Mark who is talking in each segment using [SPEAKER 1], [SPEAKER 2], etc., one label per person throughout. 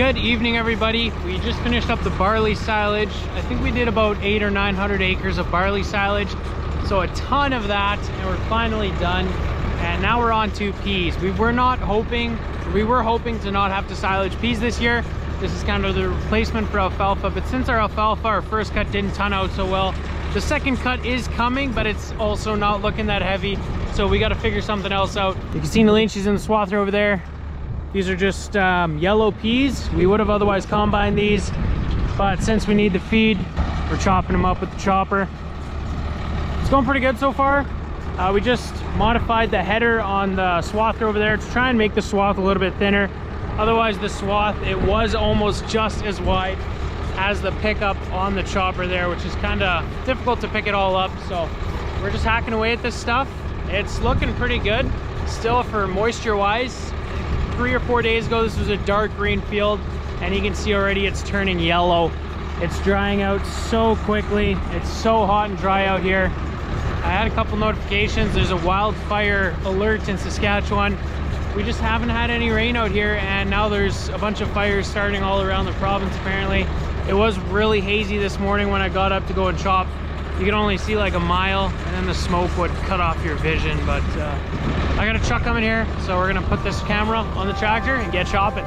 [SPEAKER 1] Good evening, everybody. We just finished up the barley silage. I think we did about 800 or 900 acres of barley silage, so a ton of that, and we're finally done. And now we're on to peas. We were hoping to not have to silage peas this year. This is kind of the replacement for alfalfa, but since our alfalfa, our first cut didn't ton out so well, the second cut is coming, but it's also not looking that heavy, so we got to figure something else out. You can see Elaine, she's in the swather over there. These are just yellow peas. We would have otherwise combined these, but since we need the feed, we're chopping them up with the chopper. It's going pretty good so far. We just modified the header on the swather over there to try and make the swath a little bit thinner. Otherwise, the swath, it was almost just as wide as the pickup on the chopper there, which is kind of difficult to pick it all up. So we're just hacking away at this stuff. It's looking pretty good. Still, for moisture wise, 3 or 4 days ago, this was a dark green field, and you can see already it's turning yellow. It's drying out so quickly. It's so hot and dry out here. I had a couple notifications. There's a wildfire alert in Saskatchewan. We just haven't had any rain out here, and now there's a bunch of fires starting all around the province apparently. It was really hazy this morning when I got up to go and chop. You could only see like a mile, and then the smoke would cut off your vision. But I got a truck coming here, so we're gonna put this camera on the tractor and get chopping.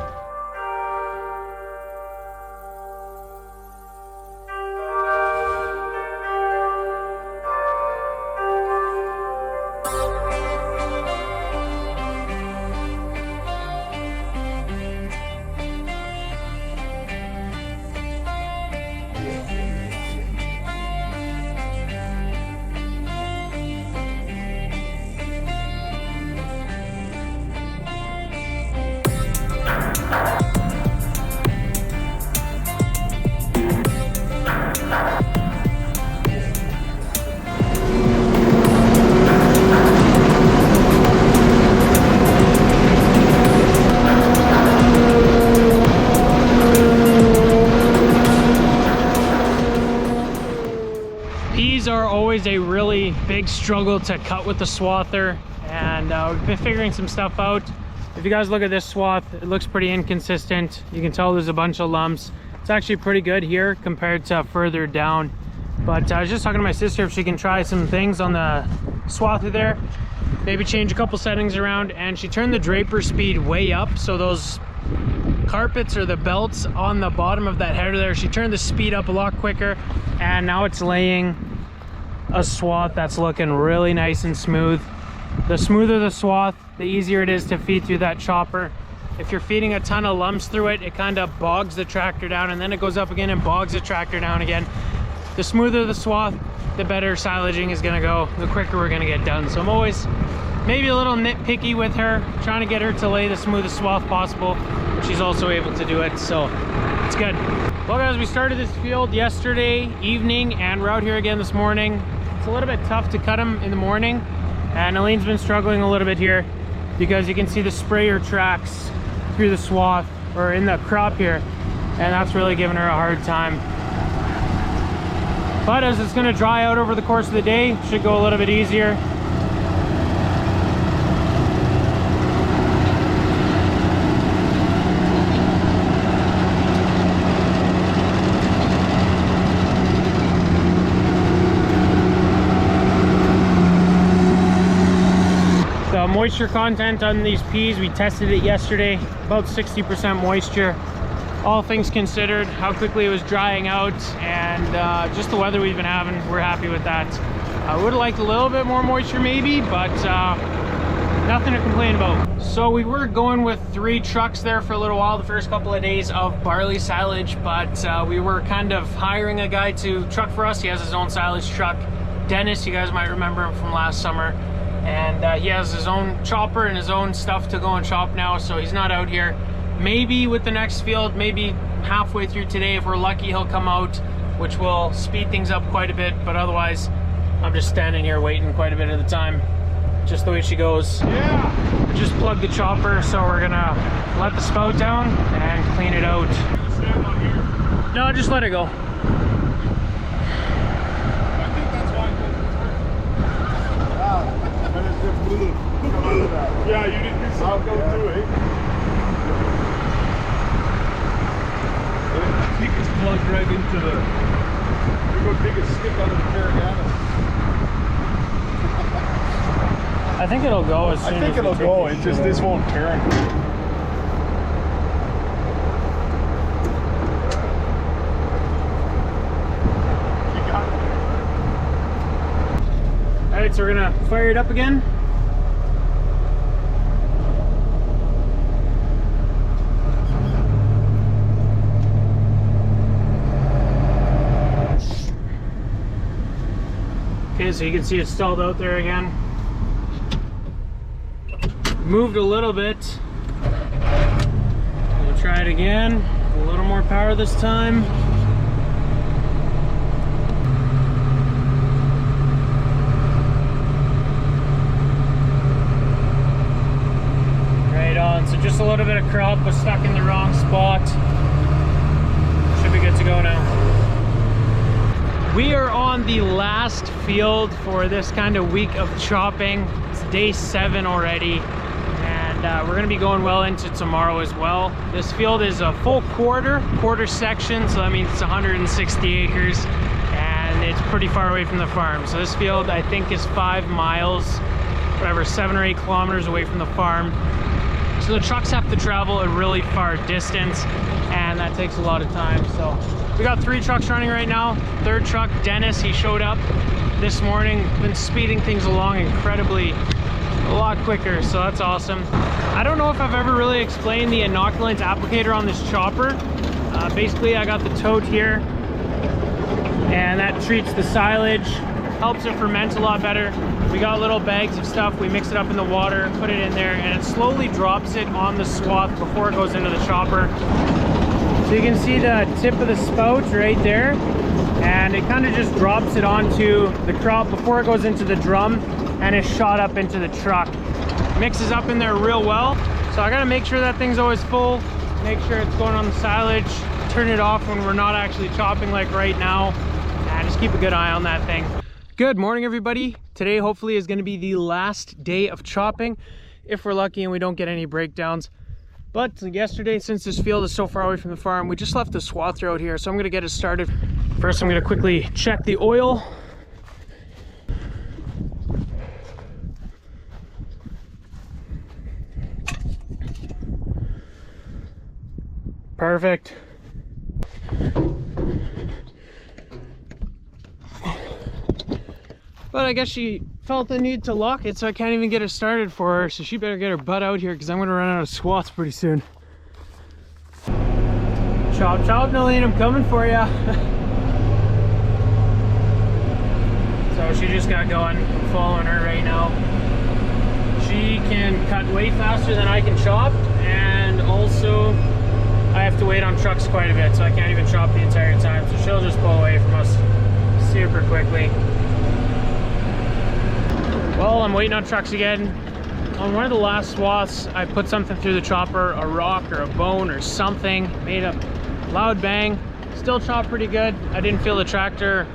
[SPEAKER 1] Peas are always a really big struggle to cut with the swather, and we've been figuring some stuff out. If you guys look at this swath, it looks pretty inconsistent. You can tell there's a bunch of lumps. It's actually pretty good here compared to further down. But I was just talking to my sister if she can try some things on the swather there, maybe change a couple settings around, and she turned the draper speed way up, so those carpets or the belts on the bottom of that header there, she turned the speed up a lot quicker, and now it's laying a swath that's looking really nice and smooth. The smoother the swath, the easier it is to feed through that chopper. If you're feeding a ton of lumps through it, it kind of bogs the tractor down, and then it goes up again and bogs the tractor down again. The smoother the swath, the better silaging is gonna go, the quicker we're gonna get done. So I'm always maybe a little nitpicky with her, trying to get her to lay the smoothest swath possible. She's also able to do it, so it's good. Well guys, we started this field yesterday evening, and we're out here again this morning. It's a little bit tough to cut them in the morning, and Elaine's been struggling a little bit here because you can see the sprayer tracks through the swath or in the crop here, and that's really giving her a hard time. But as it's going to dry out over the course of the day, it should go a little bit easier. The moisture content on these peas, we tested it yesterday, about 60% moisture. All things considered, how quickly it was drying out, and just the weather we've been having, we're happy with that. I would have liked a little bit more moisture maybe, but nothing to complain about. So we were going with 3 trucks there for a little while, the first couple of days of barley silage, but we were kind of hiring a guy to truck for us. He has his own silage truck, Dennis, you guys might remember him from last summer. And he has his own chopper and his own stuff to go and chop now, so he's not out here. Maybe with the next field, maybe halfway through today, if we're lucky, he'll come out, which will speed things up quite a bit. But otherwise, I'm just standing here waiting quite a bit of the time. Just the way she goes. Yeah. Just plug the chopper, so we're gonna let the spout down and clean it out. No, just let it go.
[SPEAKER 2] Yeah, you didn't do something too, eh? silage right into the... We're going to dig a stick out of the caragana.
[SPEAKER 1] I think it'll go as soon as
[SPEAKER 2] I think it'll go, it's just this won't turn.
[SPEAKER 1] Alright, so we're gonna fire it up again. Okay, so you can see it's stalled out there again. Moved a little bit. We'll try it again. A little more power this time. Right on. So just a little bit of crop was stuck in the wrong spot. Should be good to go now. We are on the last field for this kind of week of chopping. It's day 7 already, and we're gonna be going well into tomorrow as well. This field is a full quarter section, so that means it's 160 acres, and it's pretty far away from the farm. So this field, I think, is 5 miles, whatever, 7 or 8 kilometers away from the farm. So the trucks have to travel a really far distance, and that takes a lot of time. So we got 3 trucks running right now. 3rd truck, Dennis, he showed up this morning, been speeding things along incredibly, a lot quicker, so that's awesome. I don't know if I've ever really explained the inoculant applicator on this chopper. Basically, I got the tote here, and that treats the silage, helps it ferment a lot better. We got little bags of stuff, we mix it up in the water, put it in there, and it slowly drops it on the swath before it goes into the chopper. So you can see the tip of the spout right there, and it kind of just drops it onto the crop before it goes into the drum, and is shot up into the truck. Mixes up in there real well. So I gotta make sure that thing's always full, make sure it's going on the silage, turn it off when we're not actually chopping like right now, and just keep a good eye on that thing. Good morning, everybody. Today hopefully is gonna be the last day of chopping, if we're lucky and we don't get any breakdowns. But yesterday, since this field is so far away from the farm, we just left the swather out here, so I'm gonna get it started. First, I'm gonna quickly check the oil. Perfect. But I guess she felt the need to lock it, so I can't even get it started for her. So she better get her butt out here, because I'm going to run out of swaths pretty soon. Chop, chop, Nalene, I'm coming for ya. So she just got going. I'm following her right now. She can cut way faster than I can chop, and also I have to wait on trucks quite a bit, so I can't even chop the entire time. So she'll just pull away from us super quickly. Well, I'm waiting on trucks again. On one of the last swaths, I put something through the chopper, a rock or a bone or something, made a loud bang. Still chopped pretty good. I didn't feel the tractor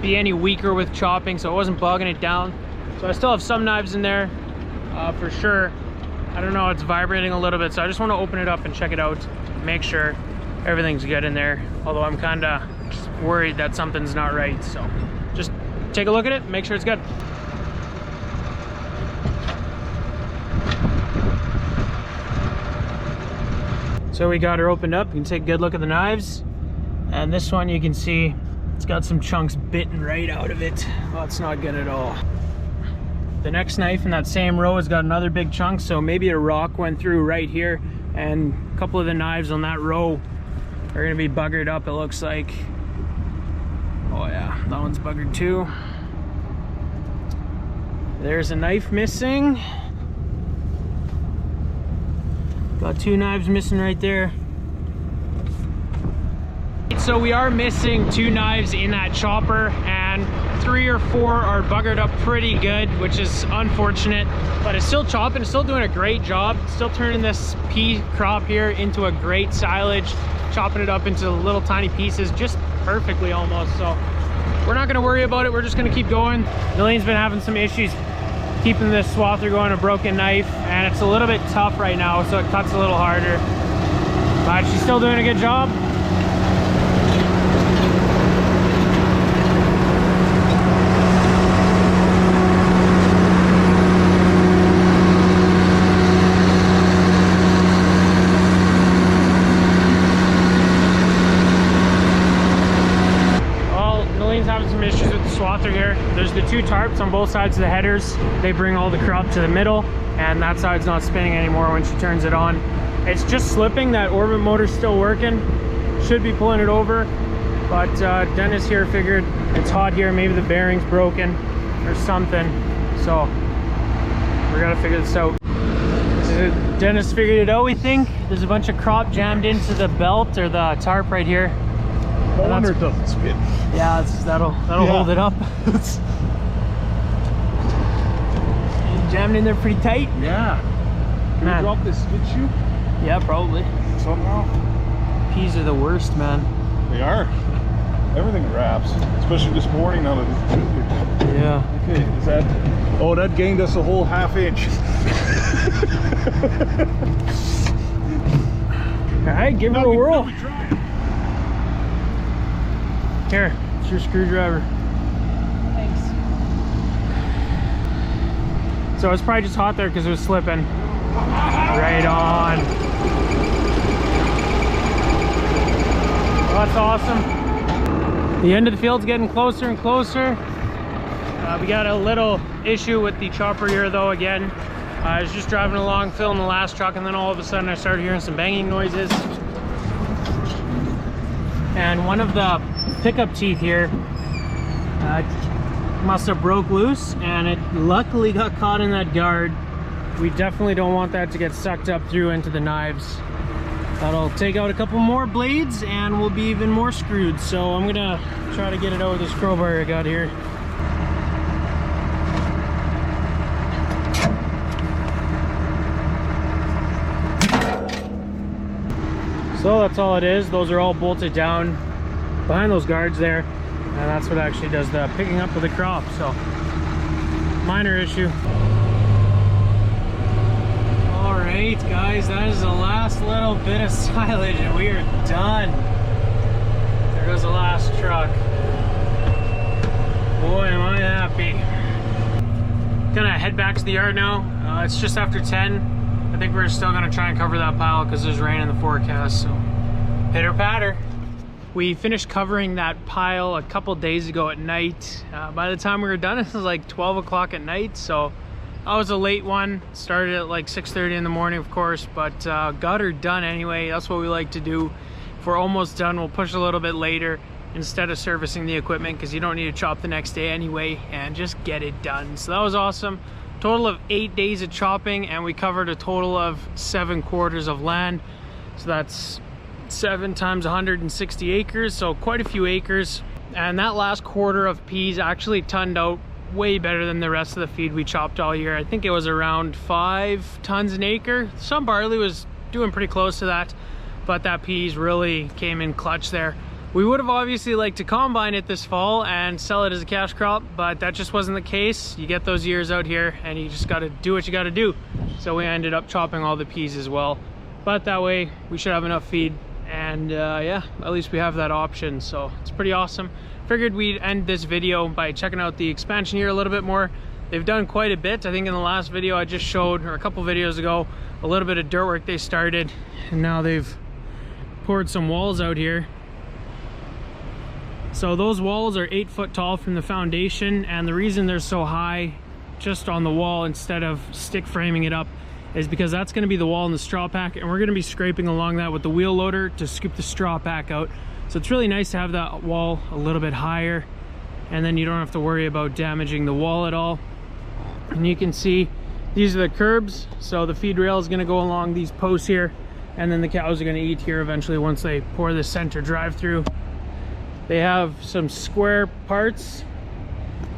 [SPEAKER 1] be any weaker with chopping, so it wasn't bogging it down. So I still have some knives in there, for sure. I don't know, it's vibrating a little bit, so I just want to open it up and check it out, make sure everything's good in there. Although I'm kind of worried that something's not right, so just take a look at it, make sure it's good. So we got her opened up. You can take a good look at the knives. And this one, you can see it's got some chunks bitten right out of it. Oh, it's not good at all. The next knife in that same row has got another big chunk, so maybe a rock went through right here, and a couple of the knives on that row are gonna be buggered up, it looks like. Oh yeah, that one's buggered too. There's a knife missing. Got 2 knives missing right there. So we are missing 2 knives in that chopper, and 3 or 4 are buggered up pretty good, which is unfortunate, but it's still chopping, it's still doing a great job, still turning this pea crop here into a great silage, chopping it up into little tiny pieces just perfectly almost. So we're not going to worry about it, we're just going to keep going. Nalene's been having some issues keeping this swather going, a broken knife, and it's a little bit tough right now, so it cuts a little harder, but she's still doing a good job. through here. There's the two tarps on both sides of the headers. They bring all the crop to the middle, and that side's not spinning anymore when she turns it on. It's just slipping. That orbit motor's still working. Should be pulling it over, but Dennis here figured it's hot here. Maybe the bearing's broken or something. So we're gonna figure this out. Dennis figured it out, we think. There's a bunch of crop jammed into the belt or the tarp right here.
[SPEAKER 2] No wonder it doesn't spin.
[SPEAKER 1] Yeah, that'll hold it up. Jammed in there pretty tight.
[SPEAKER 2] Yeah. Can
[SPEAKER 1] Man.
[SPEAKER 2] we drop this skid shoe?
[SPEAKER 1] Yeah, probably.
[SPEAKER 2] Somehow.
[SPEAKER 1] Peas are the worst, man.
[SPEAKER 2] They are. Everything wraps, especially this morning now that it's good.
[SPEAKER 1] Yeah.
[SPEAKER 2] Okay, is that? Oh, that gained us a whole half inch.
[SPEAKER 1] All right, give it a whirl. Here, it's your screwdriver. Thanks. So it's probably just hot there because it was slipping. Right on. Well, that's awesome. The end of the field's getting closer and closer. We got a little issue with the chopper here though again. I was just driving along filling the last truck, and then all of a sudden I started hearing some banging noises. And one of the pickup teeth here must have broke loose, and it luckily got caught in that guard. We definitely don't want that to get sucked up through into the knives. That'll take out a couple more blades and we'll be even more screwed. So I'm gonna try to get it out with this crowbar I got here. So that's all it is. Those are all bolted down behind those guards there, and that's what actually does the picking up of the crop. So minor issue. All right guys, that is the last little bit of silage and we are done. There goes the last truck. Boy, am I happy. Gonna head back to the yard now. It's just after 10. I think we're still gonna try and cover that pile because there's rain in the forecast, so pitter patter. We finished covering that pile a couple days ago at night. By the time we were done, it was like 12 o'clock at night, so that was a late one. Started at like 6:30 in the morning, of course, but got her done anyway. That's what we like to do. If we're almost done, we'll push a little bit later instead of servicing the equipment, because you don't need to chop the next day anyway, and just get it done. So that was awesome. Total of 8 days of chopping, and we covered a total of 7 quarters of land. So that's 7 times 160 acres, so quite a few acres. And that last quarter of peas actually turned out way better than the rest of the feed we chopped all year. I think it was around 5 tons an acre. Some barley was doing pretty close to that, but that peas really came in clutch there. We would have obviously liked to combine it this fall and sell it as a cash crop, but that just wasn't the case. You get those years out here and you just got to do what you got to do. So we ended up chopping all the peas as well, but that way we should have enough feed, and yeah, at least we have that option. So it's pretty awesome. Figured we'd end this video by checking out the expansion here a little bit more. They've done quite a bit. I think in the last video I just showed, or a couple videos ago, a little bit of dirt work they started, and now they've poured some walls out here. So those walls are 8 foot tall from the foundation, and the reason they're so high just on the wall instead of stick framing it up is because that's going to be the wall in the straw pack, and we're going to be scraping along that with the wheel loader to scoop the straw pack out. So it's really nice to have that wall a little bit higher, and then you don't have to worry about damaging the wall at all. And you can see these are the curbs, so the feed rail is going to go along these posts here, and then the cows are going to eat here eventually once they pour the center drive through. They have some square parts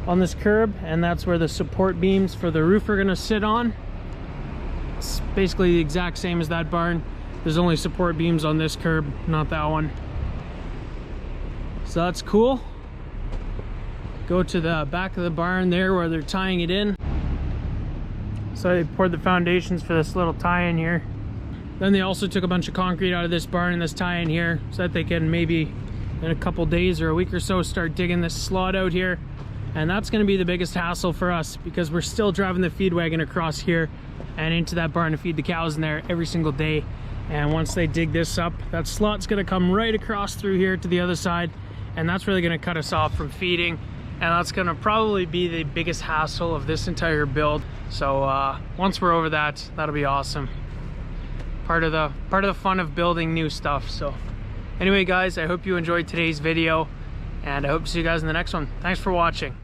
[SPEAKER 1] on this curb, and that's where the support beams for the roof are going to sit on. It's basically the exact same as that barn. There's only support beams on this curb, not that one. So that's cool. Go to the back of the barn there where they're tying it in. So they poured the foundations for this little tie-in here. Then they also took a bunch of concrete out of this barn and this tie-in here so that they can maybe in a couple days or a week or so start digging this slot out here. And that's going to be the biggest hassle for us because we're still driving the feed wagon across here and into that barn to feed the cows in there every single day. And once they dig this up, that slot's going to come right across through here to the other side, and that's really going to cut us off from feeding and that's gonna probably be the biggest hassle of this entire build. So once we're over that, that'll be awesome. Part of the fun of building new stuff. So anyway guys, I hope you enjoyed today's video, and I hope to see you guys in the next one. Thanks for watching.